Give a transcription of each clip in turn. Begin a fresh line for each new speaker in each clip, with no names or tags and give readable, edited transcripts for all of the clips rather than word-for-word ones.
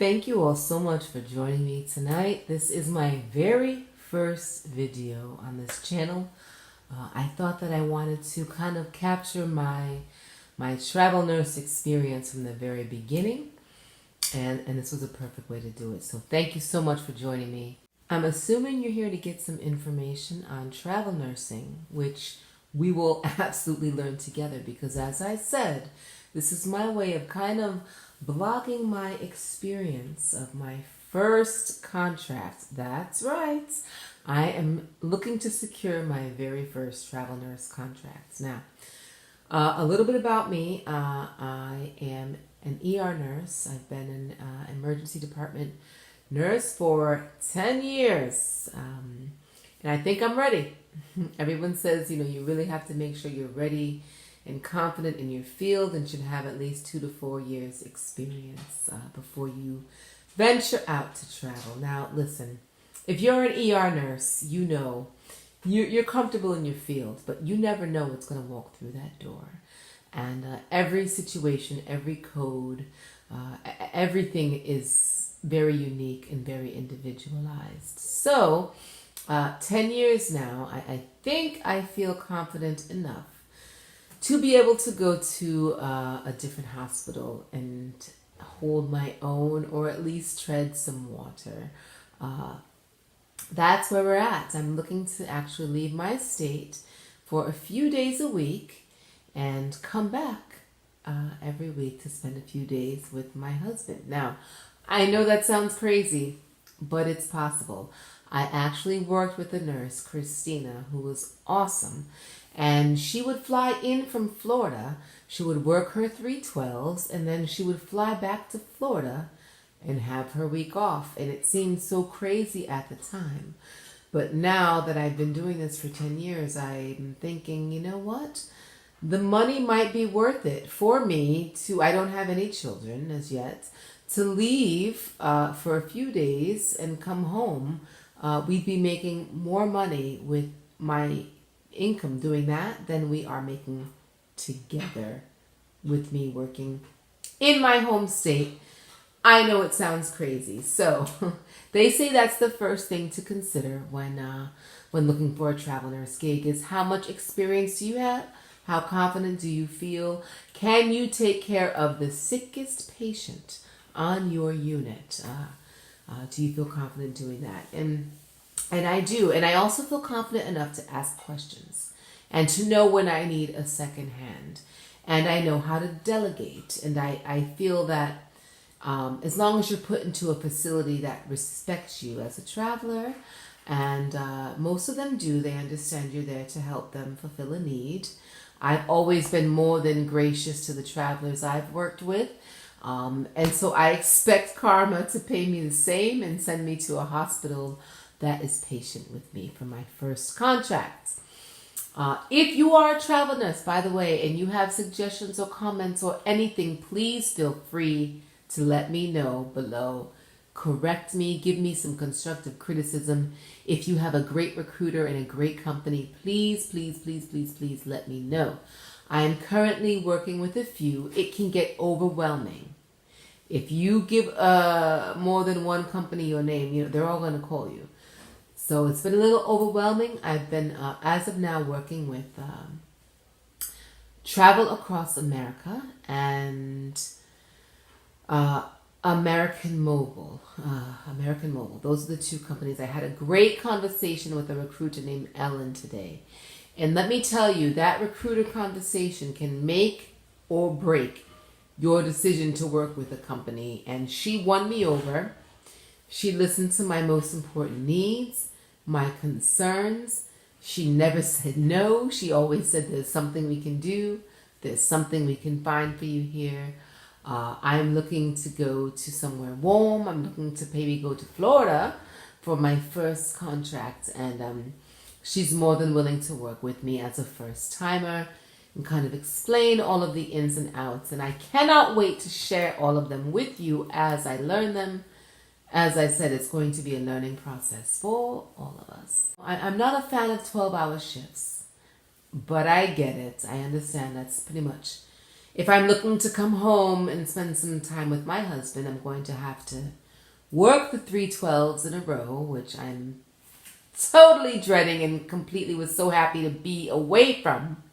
Thank you all so much for joining me tonight. This is my very first video on this channel. I thought that I wanted to kind of capture my travel nurse experience from the very beginning, and this was a perfect way to do it. So thank you so much for joining me. I'm assuming you're here to get some information on travel nursing, which we will absolutely learn together because, as I said, this is my way of kind of blogging my experience of my first contract. That's right. I am looking to secure my very first travel nurse contract. Now, a little bit about me. I am an ER nurse. I've been an emergency department nurse for 10 years. And I think I'm ready. Everyone says, you really have to make sure you're ready and confident in your field and should have at least 2 to 4 years experience before you venture out to travel. Now, listen, if you're an ER nurse, you're comfortable in your field, but you never know what's going to walk through that door. And every situation, every code, everything is very unique and very individualized. So, 10 years now, I think I feel confident enough to be able to go to a different hospital and hold my own, or at least tread some water. That's where we're at. I'm looking to actually leave my state for a few days a week and come back every week to spend a few days with my husband. Now, I know that sounds crazy, but it's possible. I actually worked with a nurse, Christina, who was awesome. And she would fly in from Florida. She would work her 312s, and then she would fly back to Florida and have her week off. And it seemed so crazy at the time. But now that I've been doing this for 10 years, I'm thinking, you know what? The money might be worth it for me to, I don't have any children as yet, to leave for a few days and come home. We'd be making more money with my income doing that than we are making together with me working in my home state. I know it sounds crazy. So they say that's the first thing to consider when looking for a travel nurse gig is how much experience do you have? How confident do you feel? Can you take care of the sickest patient on your unit? Do you feel confident doing that? And I do. And I also feel confident enough to ask questions and to know when I need a second hand. And I know how to delegate. And I feel that as long as you're put into a facility that respects you as a traveler, and most of them do, they understand you're there to help them fulfill a need. I've always been more than gracious to the travelers I've worked with. And so I expect karma to pay me the same and send me to a hospital that is patient with me for my first contract. If you are a travel nurse, by the way, and you have suggestions or comments or anything, please feel free to let me know below. Correct me, give me some constructive criticism. If you have a great recruiter and a great company, please, please, please, please, please let me know. I am currently working with a few. It can get overwhelming. If you give more than one company your name, they're all going to call you. So it's been a little overwhelming. I've been, as of now, working with Travel Across America and American Mobile. American Mobile. Those are the two companies. I had a great conversation with a recruiter named Ellen today. And let me tell you, that recruiter conversation can make or break your decision to work with a company. And she won me over. She listened to my most important needs, my concerns. She never said no. She always said there's something we can do. There's something we can find for you here. I'm looking to go to somewhere warm. I'm looking to maybe go to Florida for my first contract. And she's more than willing to work with me as a first timer and kind of explain all of the ins and outs. And I cannot wait to share all of them with you as I learn them. As I said, it's going to be a learning process for all of us. I'm not a fan of 12-hour shifts, but I get it. I understand that's pretty much If I'm looking to come home and spend some time with my husband, I'm going to have to work the 312s in a row, which I'm totally dreading and completely was so happy to be away from.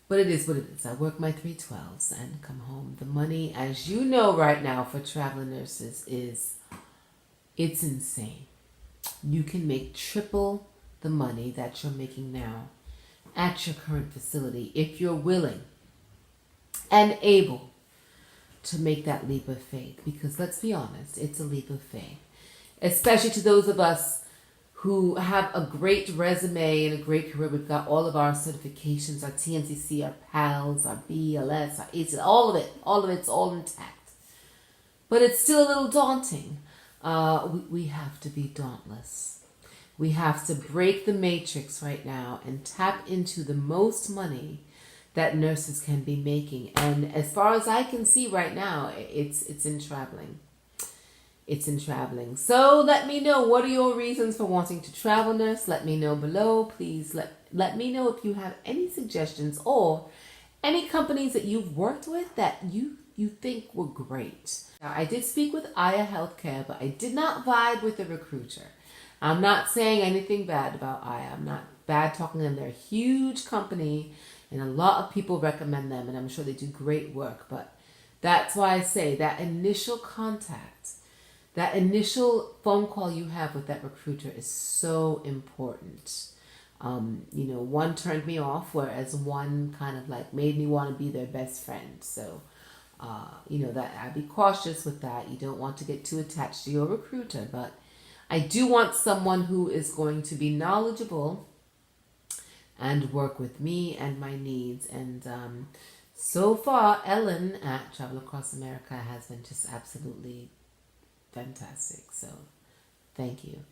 But it is what it is. I work my 312s and come home. The money, as you know right now for traveling nurses, it's insane. You can make triple the money that you're making now at your current facility if you're willing and able to make that leap of faith. Because let's be honest, it's a leap of faith. Especially to those of us who have a great resume and a great career. We've got all of our certifications, our TNCC, our PALS, our BLS, our ACLS, all of it's all intact. But it's still a little daunting. We have to be dauntless. We have to break the matrix right now and tap into the most money that nurses can be making. And as far as I can see right now, it's in traveling. It's in traveling. So let me know, what are your reasons for wanting to travel, nurse? Let me know below. Please let me know if you have any suggestions or any companies that you've worked with that you think were great. Now, I did speak with Aya Healthcare, but I did not vibe with the recruiter. I'm not saying anything bad about Aya. I'm not bad talking to them. They're a huge company and a lot of people recommend them, and I'm sure they do great work. But that's why I say that initial contact, that initial phone call you have with that recruiter is so important. One turned me off, whereas one kind of like made me want to be their best friend. So, that I'd be cautious with that. You don't want to get too attached to your recruiter, but I do want someone who is going to be knowledgeable and work with me and my needs. And so far, Ellen at Travel Across America has been just absolutely fantastic. So thank you.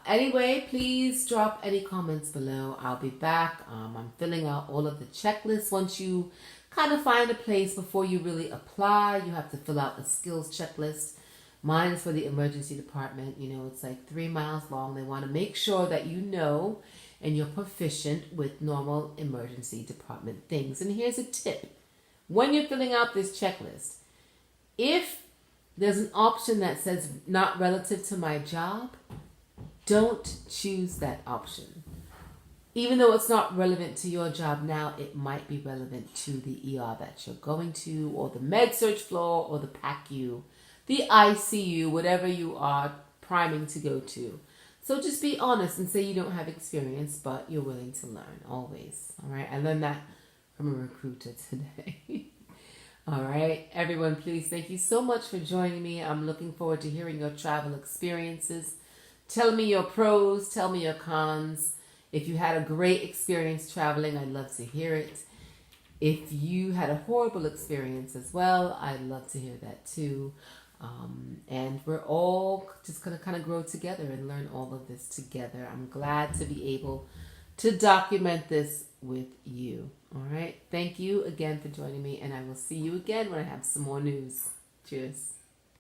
Anyway, please drop any comments below. I'll be back. I'm filling out all of the checklists. Once you kind of find a place, before you really apply, you have to fill out a skills checklist. Mine is for the emergency department. It's like 3 miles long. They want to make sure that you know and you're proficient with normal emergency department things. And here's a tip. When you're filling out this checklist, if there's an option that says not relative to my job, don't choose that option. Even though it's not relevant to your job now, it might be relevant to the ER that you're going to, or the med-surg floor, or the PACU, the ICU, whatever you are priming to go to. So just be honest and say you don't have experience, but you're willing to learn, always. All right, I learned that from a recruiter today. All right, everyone, please, thank you so much for joining me. I'm looking forward to hearing your travel experiences. Tell me your pros, tell me your cons. If you had a great experience traveling, I'd love to hear it. If you had a horrible experience as well, I'd love to hear that too. And we're all just going to kind of grow together and learn all of this together. I'm glad to be able to document this with you. All right. Thank you again for joining me, and I will see you again when I have some more news. Cheers.